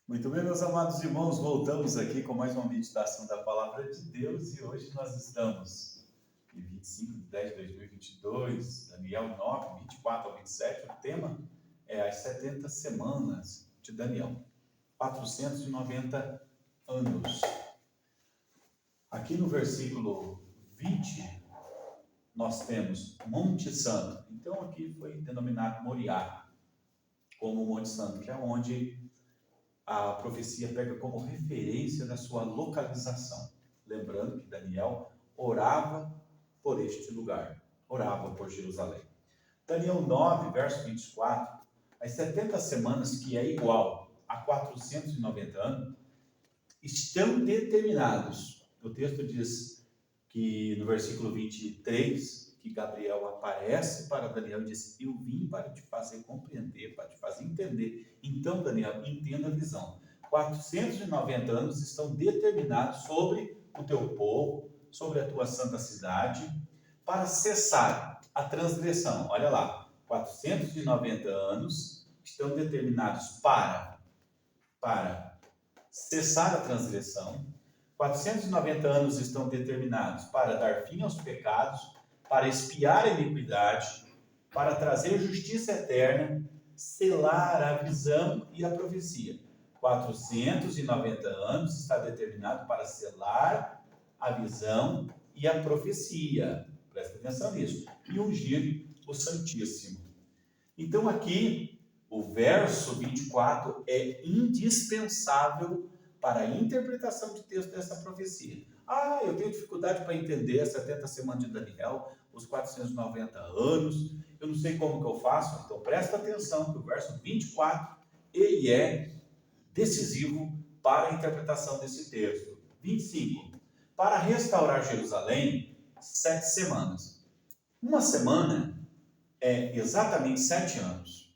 Muito bem, meus amados irmãos, voltamos aqui com mais uma meditação da Palavra de Deus e hoje nós estamos em 25 de 10 de 2022, Daniel 9, 24 ao 27. O tema é as 70 semanas de Daniel, 490 anos. Aqui no versículo 20, nós temos Monte Santo. Então aqui foi denominado Moriá, como Monte Santo, que é onde a profecia pega como referência da sua localização. Lembrando que Daniel orava por este lugar, orava por Jerusalém. Daniel 9, verso 24, as 70 semanas, que é igual a 490 anos, estão determinados. O texto diz que no versículo 23, que Gabriel aparece para Daniel e diz: eu vim para te fazer compreender, para te fazer entender. Então, Daniel, entenda a visão. 490 anos estão determinados sobre o teu povo, sobre a tua santa cidade, para cessar a transgressão. Olha lá, 490 anos estão determinados para cessar a transgressão. 490 anos estão determinados para dar fim aos pecados, para expiar a iniquidade, para trazer justiça eterna, selar a visão e a profecia. 490 anos está determinado para selar a visão e a profecia. Presta atenção nisso. E ungir o Santíssimo. Então aqui, o verso 24 é indispensável para a interpretação de texto dessa profecia. Eu tenho dificuldade para entender as 70 semanas de Daniel, os 490 anos, eu não sei como que eu faço. Então presta atenção que o verso 24, ele é decisivo para a interpretação desse texto. 25, para restaurar Jerusalém, 7 semanas. Uma semana é exatamente 7 anos.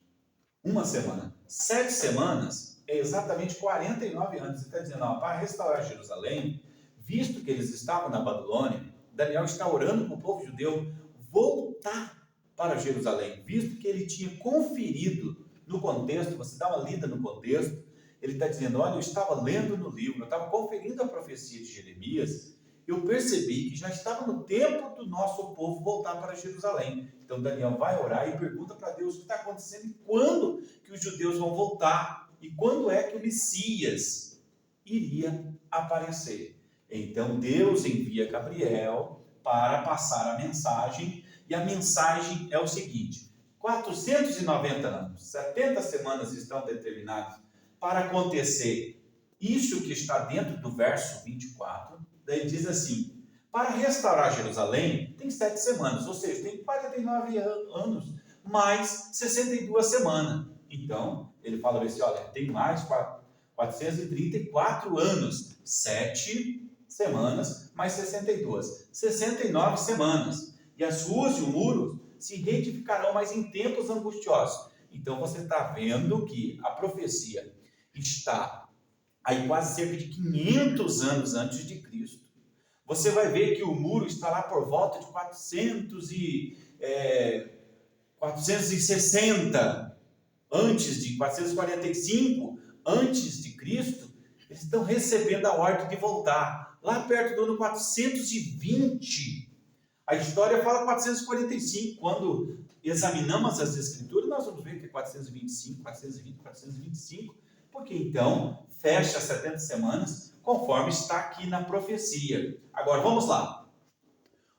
Uma semana. 7 semanas é exatamente 49 anos. Ele está dizendo, para restaurar Jerusalém, visto que eles estavam na Babilônia, Daniel está orando para o povo judeu voltar para Jerusalém, visto que ele tinha conferido no contexto, você dá uma lida no contexto, ele está dizendo, olha, eu estava lendo no livro, eu estava conferindo a profecia de Jeremias, eu percebi que já estava no tempo do nosso povo voltar para Jerusalém. Então Daniel vai orar e pergunta para Deus o que está acontecendo e quando que os judeus vão voltar e quando é que o Messias iria aparecer. Então Deus envia Gabriel para passar a mensagem, e a mensagem é o seguinte: 490 anos, 70 semanas estão determinadas para acontecer isso que está dentro do verso 24. Daí diz assim: para restaurar Jerusalém tem 7 semanas, ou seja, tem 49 anos, mais 62 semanas. Então, ele fala assim, olha, tem mais 434 anos, 7 semanas, mais 62, 69 semanas. E as ruas e o muro se reedificarão, mas em tempos angustiosos. Então, você está vendo que a profecia está aí quase cerca de 500 anos antes de Cristo. Você vai ver que o muro está lá por volta de 460 antes de 445 antes de Cristo. Eles estão recebendo a ordem de voltar lá perto do ano 420. A história fala 445. Quando examinamos as escrituras, nós vamos ver que é 425, 420, 425, porque então fecha as 70 semanas, conforme está aqui na profecia. Agora vamos lá.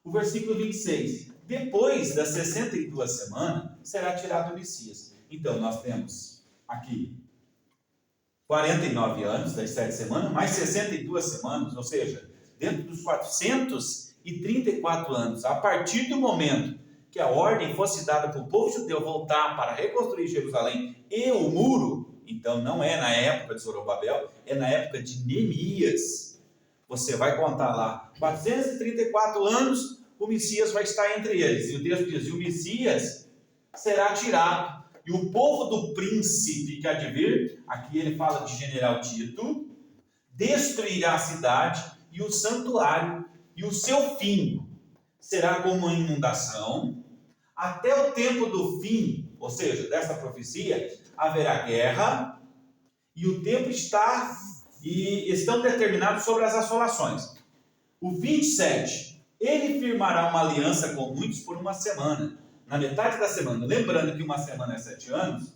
O versículo 26. Depois das 62 semanas, será tirado o Messias. Então nós temos aqui 49 anos das 7 semanas, mais 62 semanas, ou seja, dentro dos 434 anos, a partir do momento que a ordem fosse dada para o povo judeu voltar para reconstruir Jerusalém e o muro, então não é na época de Zorobabel, é na época de Neemias. Você vai contar lá, 434 anos, o Messias vai estar entre eles. E o texto diz, o Messias será tirado. E o povo do príncipe que há de vir, aqui ele fala de general Tito, destruirá a cidade e o santuário, e o seu fim será como uma inundação. Até o tempo do fim, ou seja, dessa profecia, haverá guerra e o tempo estão determinados sobre as assolações. O 27, ele firmará uma aliança com muitos por uma semana. Na metade da semana, lembrando que uma semana é 7 anos,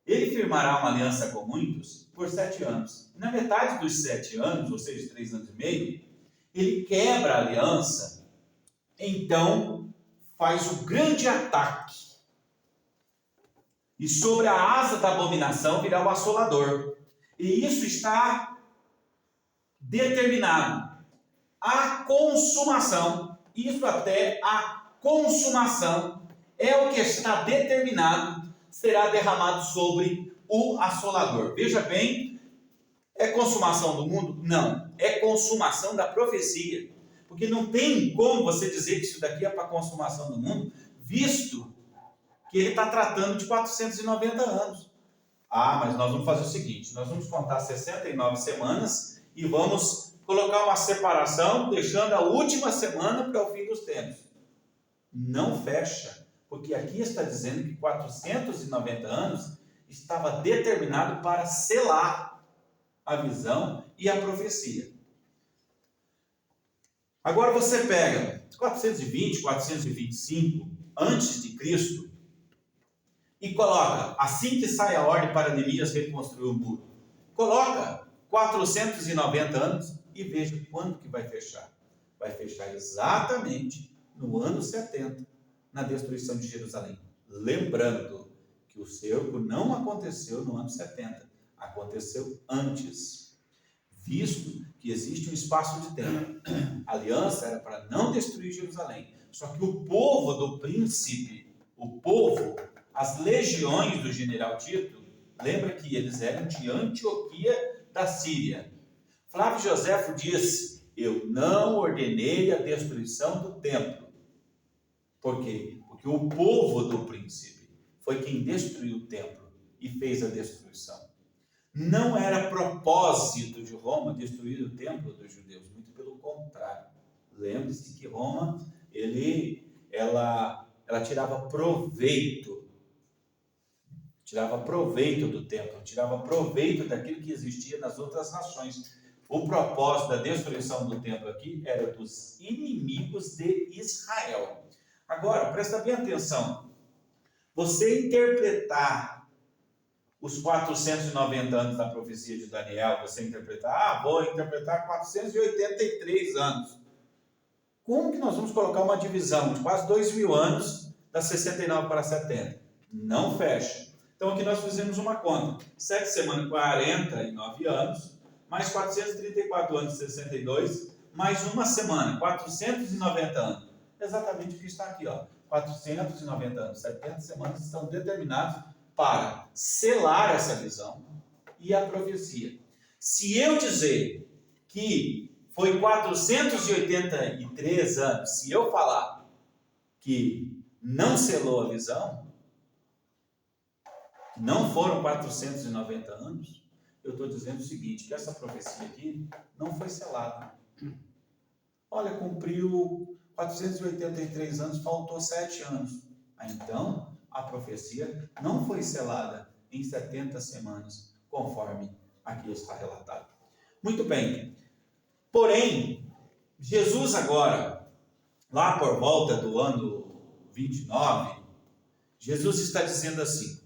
ele firmará uma aliança com muitos por 7 anos. Na metade dos 7 anos, ou seja, 3 anos e meio, ele quebra a aliança, então faz o grande ataque. E sobre a asa da abominação virá o assolador. E isso está determinado. A consumação, isso até a consumação, é o que está determinado, será derramado sobre o assolador. Veja bem, é consumação do mundo? Não, é consumação da profecia. Porque não tem como você dizer que isso daqui é para a consumação do mundo, visto que ele está tratando de 490 anos. Ah, mas nós vamos fazer o seguinte, nós vamos contar 69 semanas e vamos colocar uma separação, deixando a última semana para o fim dos tempos. Não fecha, porque aqui está dizendo que 490 anos estava determinado para selar a visão e a profecia. Agora você pega 420, 425 antes de Cristo e coloca, assim que sai a ordem para Neemias reconstruir o muro, coloca 490 anos e veja quando que vai fechar. Vai fechar exatamente no ano 70, na destruição de Jerusalém. Lembrando que o cerco não aconteceu no ano 70, aconteceu antes, visto que existe um espaço de tempo. A aliança era para não destruir Jerusalém, só que o povo do príncipe, as legiões do general Tito, lembra que eles eram de Antioquia da Síria. Flávio Joséfo disse, eu não ordenei a destruição do templo. Por quê? Porque o povo do príncipe foi quem destruiu o templo e fez a destruição. Não era propósito de Roma destruir o templo dos judeus, muito pelo contrário. Lembre-se que Roma, ela tirava proveito do templo, tirava proveito daquilo que existia nas outras nações. O propósito da destruição do templo aqui era dos inimigos de Israel. Agora, presta bem atenção. Você interpretar os 490 anos da profecia de Daniel, vou interpretar 483 anos. Como que nós vamos colocar uma divisão de quase 2.000 anos, da 69 para 70? Não fecha. Então aqui nós fizemos uma conta. 7 semanas, 49 anos, mais 434 anos, 62, mais uma semana, 490 anos. Exatamente o que está aqui, ó. 490 anos, 70 semanas estão determinados para selar essa visão e a profecia. Se eu dizer que foi 483 anos, se eu falar que não selou a visão, que não foram 490 anos, eu estou dizendo o seguinte, que essa profecia aqui não foi selada. Olha, cumpriu 483 anos, faltou 7 anos. Então, a profecia não foi selada em 70 semanas, conforme aqui está relatado. Muito bem. Porém, Jesus agora, lá por volta do ano 29, Jesus está dizendo assim,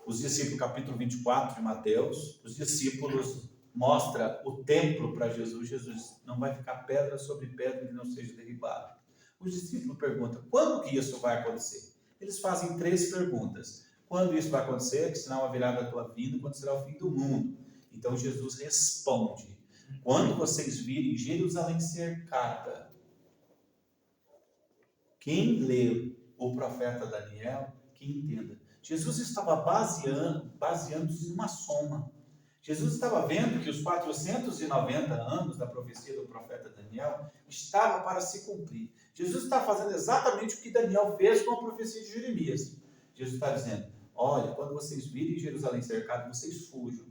os discípulos, capítulo 24 de Mateus, os discípulos mostram o templo para Jesus. Jesus não vai ficar pedra sobre pedra que não seja derribado. Os discípulos perguntam, quando que isso vai acontecer? Eles fazem 3 perguntas. Quando isso vai acontecer? Que sinal haverá da tua vinda? Quando será o fim do mundo? Então Jesus responde, quando vocês virem Jerusalém cercada, quem lê o profeta Daniel, que entenda. Jesus estava baseando-se em uma soma. Jesus estava vendo que os 490 anos da profecia do profeta Daniel estava para se cumprir. Jesus está fazendo exatamente o que Daniel fez com a profecia de Jeremias. Jesus está dizendo, olha, quando vocês virem Jerusalém cercado, vocês fujam.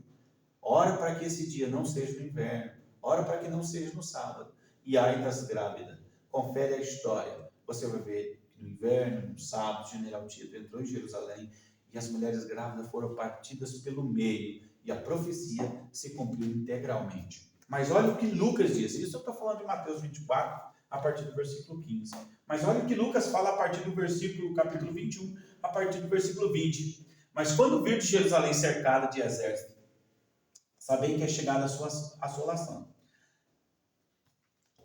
Ora para que esse dia não seja no inverno. Ora para que não seja no sábado. E ai das grávidas. Confere a história. Você vai ver que no inverno, no sábado, o general Tito entrou em Jerusalém e as mulheres grávidas foram partidas pelo meio e a profecia se cumpriu integralmente. Mas olha o que Lucas diz. Isso eu estou falando de Mateus 24, a partir do versículo 15. Mas olha o que Lucas fala a partir do capítulo 21, a partir do versículo 20. Mas quando virdes Jerusalém cercada de exército, sabei que é chegada a sua assolação.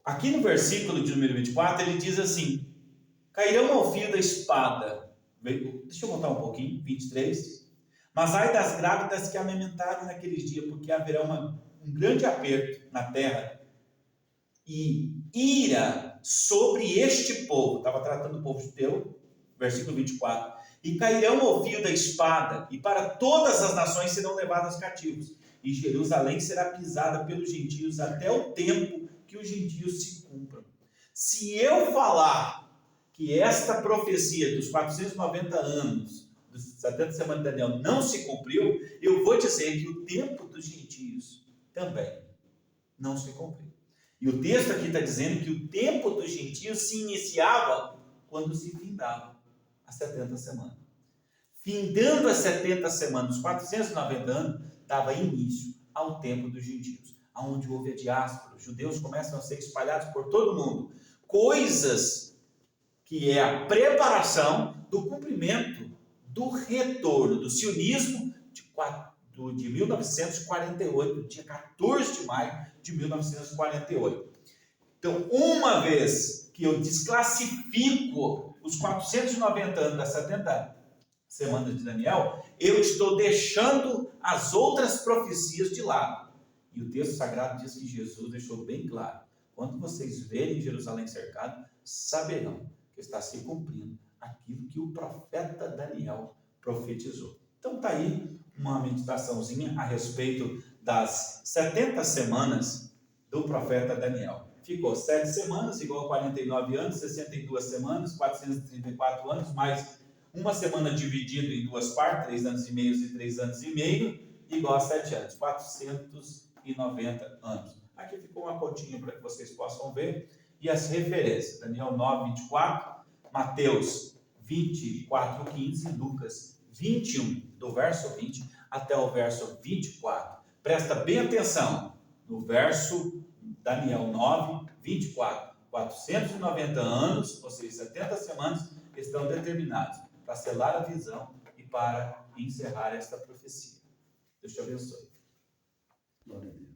Aqui no versículo de número 24, ele diz assim: cairão ao fio da espada. Deixa eu voltar um pouquinho, 23. Mas ai das grávidas que amamentarem naqueles dias, porque haverá um grande aperto na terra e ira sobre este povo. Estava tratando do povo judeu, versículo 24. E cairão ao fio da espada, e para todas as nações serão levadas cativos. E Jerusalém será pisada pelos gentios até o tempo que os gentios se cumpram. Se eu falar que esta profecia dos 490 anos, dos 70 semanas de Daniel, não se cumpriu, eu vou dizer que o tempo dos gentios também não se cumpriu. E o texto aqui está dizendo que o tempo dos gentios se iniciava quando se findava as 70 semanas. Findando as 70 semanas, os 490 anos, dava início ao tempo dos gentios, onde houve a diáspora. Os judeus começam a ser espalhados por todo o mundo. Coisas que é a preparação do cumprimento do retorno do sionismo de 1948, dia 14 de maio de 1948. Então, uma vez que eu desclassifico os 490 anos das 70 semanas de Daniel, eu estou deixando as outras profecias de lado. E o texto sagrado diz que Jesus deixou bem claro: quando vocês verem Jerusalém cercado, saberão que está se cumprindo aquilo que o profeta Daniel profetizou. Então está aí uma meditaçãozinha a respeito das 70 semanas do profeta Daniel. Ficou 7 semanas, igual a 49 anos, 62 semanas, 434 anos, mais uma semana dividida em duas partes, 3 anos e meio e 3 anos e meio, igual a 7 anos, 490 anos. Aqui ficou uma continha para que vocês possam ver. E as referências: Daniel 9, 24, Mateus 24, 15, Lucas 21, do verso 20 até o verso 24. Presta bem atenção no verso Daniel 9, 24. 490 anos, ou seja, 70 semanas, estão determinados para selar a visão e para encerrar esta profecia. Deus te abençoe. Glória a Deus.